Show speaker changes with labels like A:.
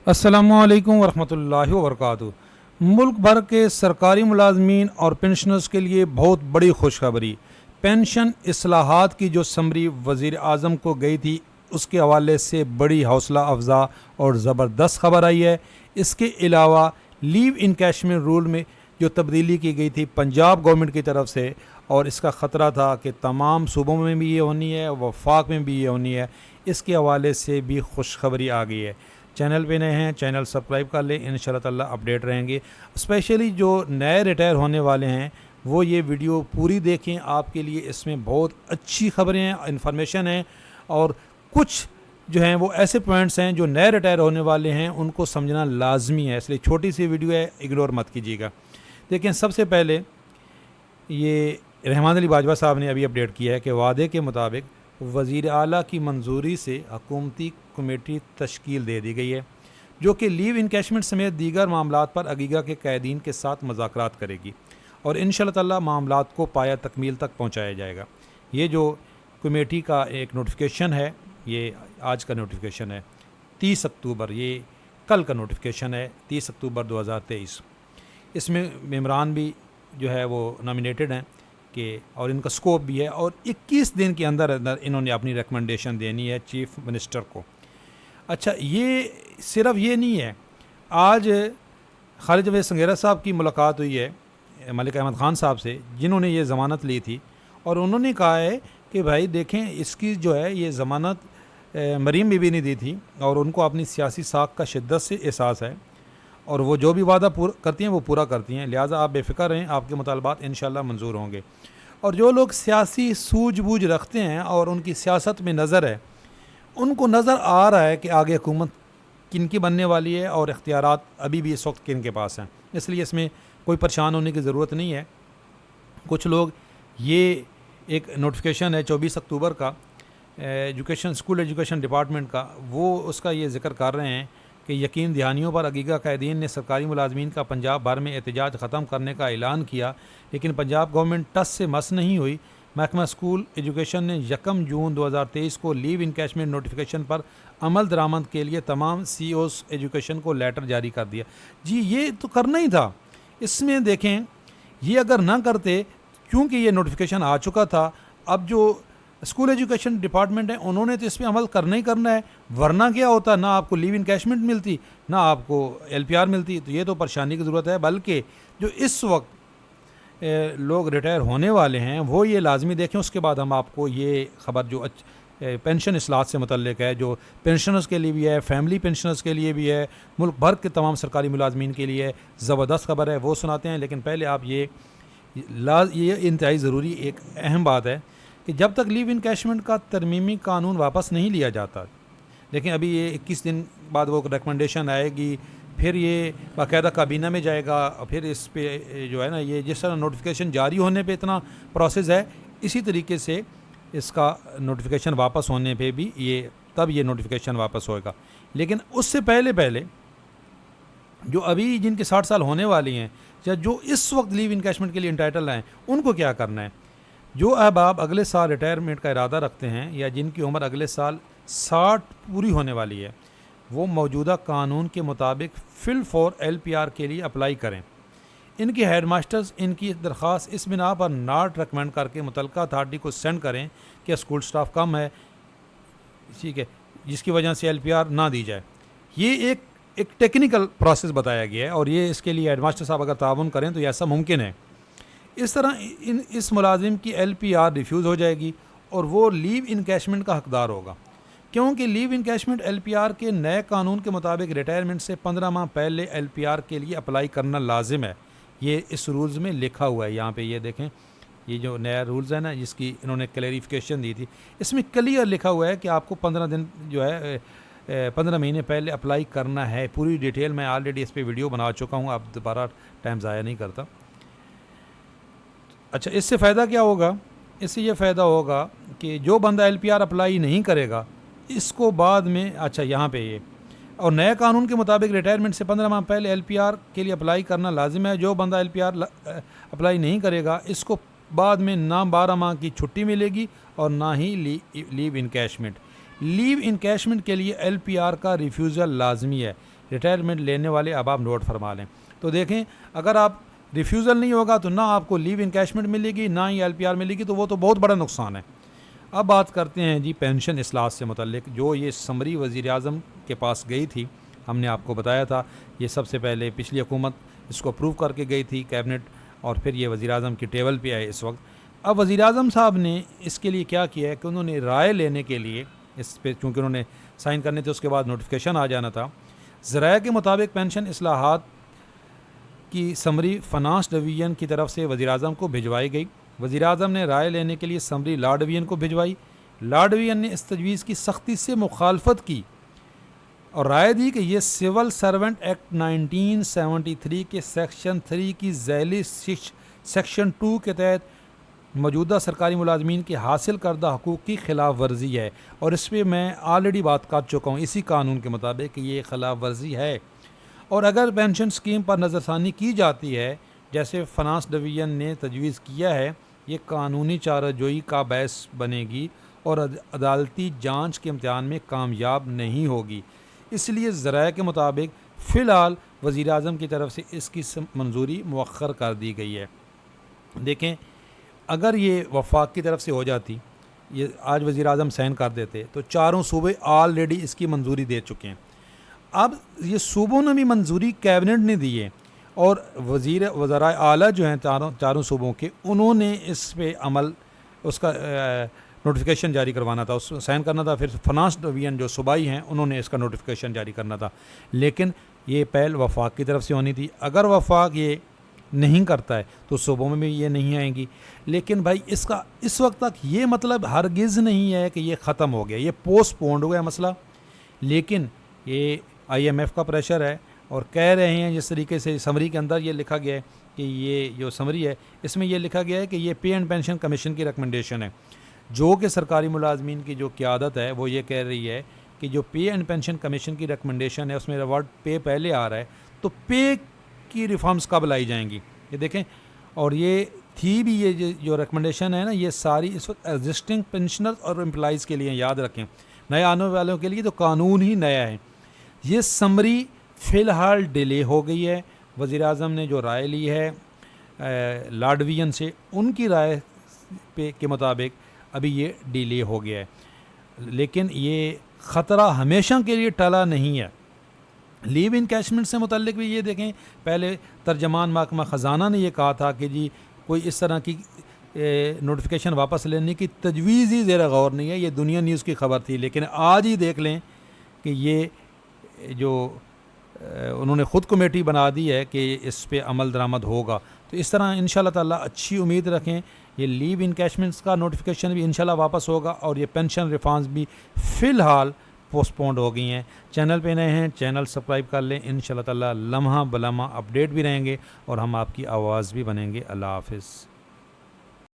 A: अस्सलामुअलैकुम वरहमतुल्लाहि वबरकातुहू। मुल्क भर के सरकारी मुलाजमीन और पेंशनर्स के लिए बहुत बड़ी खुशखबरी। पेंशन इस्लाहात की जो समरी वज़ीर आज़म को गई थी, उसके हवाले से बड़ी हौसला अफजा और ज़बरदस्त खबर आई है। इसके अलावा लीव इनकैशमेंट रूल में जो तब्दीली की गई थी पंजाब गवर्नमेंट की तरफ से, और इसका ख़तरा था कि तमाम सूबों में भी ये होनी है, वफाक में भी ये होनी है, इसके हवाले से भी खुशखबरी आ गई है। चैनल पे नए हैं, चैनल सब्सक्राइब कर लें, इंशाल्लाह ताला अपडेट रहेंगे। स्पेशली जो नए रिटायर होने वाले हैं वो ये वीडियो पूरी देखें, आपके लिए इसमें बहुत अच्छी खबरें हैं, इन्फॉर्मेशन है, और कुछ जो हैं वो ऐसे पॉइंट्स हैं जो नए रिटायर होने वाले हैं उनको समझना लाजमी है, इसलिए छोटी सी वीडियो है, इग्नोर मत कीजिएगा। देखें, सबसे पहले ये रहमान अली बाजवा साहब ने अभी अपडेट किया है कि वादे के मुताबिक वज़ीर आला की मंजूरी से हुकूमती कमेटी तश्कील दे दी गई है, जो कि लीव इनकैशमेंट समेत दीगर मामलात पर अगीगा के कैदीन के साथ मुज़ाकरात करेगी और इंशाअल्लाह ताला मामलात को पाया तकमील तक पहुँचाया जाएगा। ये जो कमेटी का एक नोटिफिकेशन है, ये आज का नोटिफिकेशन है 30 अक्टूबर, ये कल का नोटिफिकेशन है 30 अक्टूबर 2023। इसमें मेम्बरान भी जो है वो नॉमिनेटेड हैं कि, और इनका स्कोप भी है, और 21 दिन के अंदर अंदर इन्होंने अपनी रिकमेंडेशन देनी है चीफ मिनिस्टर को। अच्छा, ये सिर्फ ये नहीं है, आज खालिद जवेद संगेरा साहब की मुलाकात हुई है मलिक अहमद ख़ान साहब से, जिन्होंने ये ज़मानत ली थी, और उन्होंने कहा है कि भाई देखें, इसकी जो है ये ज़मानत मरीम बीबी ने दी थी और उनको अपनी सियासी साख का शिद्दत से एहसास है, और वो जो भी वादा करती हैं वो पूरा करती हैं, लिहाजा आप बेफ़िक्र रहें, आपके मुतालबात इंशाल्लाह मंजूर होंगे। और जो लोग सियासी सूझबूझ रखते हैं और उनकी सियासत में नज़र है, उनको नज़र आ रहा है कि आगे हुकूमत किन की बनने वाली है और इख्तियारात अभी भी इस वक्त किन के पास हैं, इसलिए इसमें कोई परेशान होने की ज़रूरत नहीं है। कुछ लोग, ये एक नोटिफिकेशन है 24 अक्टूबर का स्कूल एजुकेशन डिपार्टमेंट का, वो उसका ये ज़िक्र कर रहे हैं कि यकीन दहानियों पर अगीगा कैदीन ने सरकारी मुलाजमीन का पंजाब भर में एहतजाज ख़त्म करने का ऐलान किया, लेकिन पंजाब गवर्नमेंट टस से मस नहीं हुई। महकमा स्कूल एजुकेशन ने 1 जून 2023 को लीव इनकैशमेंट नोटिफिकेशन पर अमल दरामद के लिए तमाम CEOs एजुकेशन को लेटर जारी कर दिया। जी, ये तो करना ही था। इसमें देखें, ये अगर ना करते, क्योंकि ये नोटिफिकेशन आ चुका था, अब जो स्कूल एजुकेशन डिपार्टमेंट है उन्होंने तो इस पर अमल करना ही करना है, वरना क्या होता, ना आपको लीव इनकैशमेंट मिलती, ना आपको LPR मिलती। तो ये तो परेशानी की ज़रूरत है, बल्कि जो इस वक्त लोग रिटायर होने वाले हैं वो ये लाजमी देखें। उसके बाद हम आपको ये ख़बर जो पेंशन इस्लाहत से मुतल्लिक है, जो पेंशनर्स के लिए भी है, फैमिली पेंशनर्स के लिए भी है, मुल्क भर के तमाम सरकारी मुलाजमीन के लिए ज़बरदस्त खबर है, वो सुनाते हैं। लेकिन पहले आप ये इंतहाई ज़रूरी एक अहम बात है कि जब तक लीव इनकैशमेंट का तरमीमी कानून वापस नहीं लिया जाता, लेकिन अभी ये 21 दिन बाद वो रिकमेंडेशन आएगी, फिर ये बाकायदा काबीना में जाएगा, और फिर इस पे जो है ना, ये जिस तरह नोटिफिकेशन जारी होने पे इतना प्रोसेस है, इसी तरीके से इसका नोटिफिकेशन वापस होने पे भी ये नोटिफिकेशन वापस होएगा। लेकिन उससे पहले जो अभी जिनके 60 साल होने वाली हैं, या जो इस वक्त लीव इनकैशमेंट के लिए इंटाइटल हैं, उनको क्या करना है? जो अहबाब अगले साल रिटायरमेंट का इरादा रखते हैं या जिनकी उम्र अगले साल 60 पूरी होने वाली है, वो मौजूदा कानून के मुताबिक फिल फॉर LPR के लिए अप्लाई करें। इनके हेड मास्टर्स इनकी दरख्वास्त इस बिना पर नॉट रिकमेंड करके मुतलका अथॉरिटी को सेंड करें कि स्कूल स्टाफ कम है, ठीक है, जिसकी वजह से LPR ना दी जाए। ये एक टेक्निकल प्रोसेस बताया गया है, और ये इसके लिए हेड मास्टर साहब अगर ताउन करें तो ये ऐसा मुमकिन है। इस तरह इस मुलाजिम की LPR रिफ्यूज़ हो जाएगी और वो लीव इनकैशमेंट का हकदार होगा, क्योंकि लीव इनकैशमेंट LPR के नए कानून के मुताबिक रिटायरमेंट से 15 माह पहले LPR के लिए अप्लाई करना लाजिम है। ये इस रूल्स में लिखा हुआ है, यहाँ पे ये देखें, ये जो नया रूल्स है ना, जिसकी इन्होंने क्लैरिफिकेशन दी थी, इसमें क्लियर लिखा हुआ है कि आपको 15 दिन जो है 15 महीने पहले अप्लाई करना है। पूरी डिटेल मैं ऑलरेडी इस पर वीडियो बना चुका हूँ, आप दोबारा टाइम ज़ाया नहीं करता। अच्छा, इससे फ़ायदा क्या होगा? इससे ये फ़ायदा होगा कि जो बंदा LPR अप्लाई नहीं करेगा, इसको बाद में, अच्छा यहाँ पे ये, और नए कानून के मुताबिक रिटायरमेंट से 15 माह पहले LPR के लिए अप्लाई करना लाजिम है। जो बंदा LPR अप्लाई नहीं करेगा, इसको बाद में ना 12 माह की छुट्टी मिलेगी और ना ही लीव इनकैशमेंट। लीव इनकैशमेंट के लिए LPR का रिफ्यूज़ल लाजमी है, ریٹائرمنٹ لینے والے اب آپ نوٹ فرما لیں۔ تو دیکھیں اگر آپ ریفیوزل نہیں ہوگا تو نہ آپ کو لیو انکیشمنٹ ملے گی نہ ہی LPR ملے گی، تو وہ تو بہت بڑا نقصان ہے۔ اب بات کرتے ہیں جی پینشن اصلاحات سے متعلق، جو یہ سمری وزیر اعظم کے پاس گئی تھی، ہم نے آپ کو بتایا تھا یہ سب سے پہلے پچھلی حکومت اس کو اپروو کر کے گئی تھی کیبنٹ، اور پھر یہ وزیر اعظم کی ٹیبل پہ آئے اس وقت۔ اب وزیر اعظم صاحب نے اس کے لیے کیا کیا ہے کہ انہوں نے رائے لینے کے لیے اس پہ، چونکہ انہوں نے سائن کرنے تھے اس کے بعد نوٹیفیکیشن آ جانا تھا، ذرائع کے مطابق پینشن اصلاحات کی سمری فنانس ڈویژن کی طرف سے وزیر اعظم کو بھجوائی گئی۔ وزیر اعظم نے رائے لینے کے لیے سمری لا ڈویژن کو بھجوائی۔ لا ڈویژن نے اس تجویز کی سختی سے مخالفت کی اور رائے دی کہ یہ سول سرونٹ ایکٹ 1973 کے سیکشن 3 کی ذیلی سیکشن 2 کے تحت موجودہ سرکاری ملازمین کے حاصل کردہ حقوق کی خلاف ورزی ہے، اور اس پہ میں آلریڈی بات کر چکا ہوں اسی قانون کے مطابق کہ یہ خلاف ورزی ہے، اور اگر پینشن اسکیم پر نظر ثانی کی جاتی ہے جیسے فنانس ڈویژن نے تجویز کیا ہے، یہ قانونی چارہ جوئی کا باعث بنے گی اور عدالتی جانچ کے امتحان میں کامیاب نہیں ہوگی۔ اس لیے ذرائع کے مطابق فی الحال وزیر اعظم کی طرف سے اس کی منظوری مؤخر کر دی گئی ہے۔ دیکھیں اگر یہ وفاق کی طرف سے ہو جاتی، یہ آج وزیر اعظم سائن کر دیتے، تو چاروں صوبے آلریڈی اس کی منظوری دے چکے ہیں۔ اب یہ صوبوں نے بھی منظوری کیبنٹ نے دی ہے، اور وزرائے اعلیٰ جو ہیں چاروں صوبوں کے، انہوں نے اس پہ عمل، اس کا نوٹیفیکیشن جاری کروانا تھا، اس سائن کرنا تھا، پھر فنانس ڈویژن جو صوبائی ہیں انہوں نے اس کا نوٹیفیکیشن جاری کرنا تھا، لیکن یہ پہل وفاق کی طرف سے ہونی تھی۔ اگر وفاق یہ نہیں کرتا ہے تو صوبوں میں بھی یہ نہیں آئیں گی، لیکن بھائی اس کا اس وقت تک یہ مطلب ہرگز نہیں ہے کہ یہ ختم ہو گیا، یہ پوسٹ پونڈ ہوا ہے مسئلہ، لیکن یہ IMF کا پریشر ہے، اور کہہ رہے ہیں جس طریقے سے سمری کے اندر یہ لکھا گیا ہے کہ یہ جو سمری ہے اس میں یہ لکھا گیا ہے کہ یہ پے اینڈ پینشن کمیشن کی ریکمنڈیشن ہے، جو کہ سرکاری ملازمین کی جو قیادت ہے وہ یہ کہہ رہی ہے کہ جو پے اینڈ پینشن کمیشن کی ریکمنڈیشن ہے اس میں ورڈ پے پہلے آ رہا ہے، تو پے کی ریفارمز کب لائی جائیں گی یہ دیکھیں۔ اور یہ تھی بھی یہ جو ریکمنڈیشن ہے نا، یہ ساری اس وقت ایگزسٹنگ پینشنرز اور امپلائیز کے لیے، یاد رکھیں نئے آنے والوں کے لیے تو قانون ہی نیا ہے۔ یہ سمری فی الحال ڈیلے ہو گئی ہے، وزیر اعظم نے جو رائے لی ہے لا ڈویژن سے، ان کی رائے پہ کے مطابق ابھی یہ ڈیلے ہو گیا ہے، لیکن یہ خطرہ ہمیشہ کے لیے ٹلا نہیں ہے۔ لیو انکیشمنٹ سے متعلق بھی یہ دیکھیں، پہلے ترجمان محکمہ خزانہ نے یہ کہا تھا کہ جی کوئی اس طرح کی نوٹیفیکیشن واپس لینے کی تجویز ہی زیر غور نہیں ہے، یہ دنیا نیوز کی خبر تھی، لیکن آج ہی دیکھ لیں کہ یہ جو انہوں نے خود کمیٹی بنا دی ہے کہ اس پہ عمل درآمد ہوگا۔ تو اس طرح انشاءاللہ تعالیٰ اچھی امید رکھیں، یہ لیو انکیشمنٹس کا نوٹیفیکیشن بھی انشاءاللہ واپس ہوگا، اور یہ پینشن ریفارمز بھی فی الحال پوسٹ پونڈ ہو گئی ہیں۔ چینل پہ نئے ہیں چینل سبسکرائب کر لیں، انشاءاللہ تعالیٰ لمحہ بلمحہ اپڈیٹ بھی رہیں گے اور ہم آپ کی آواز بھی بنیں گے۔ اللہ حافظ۔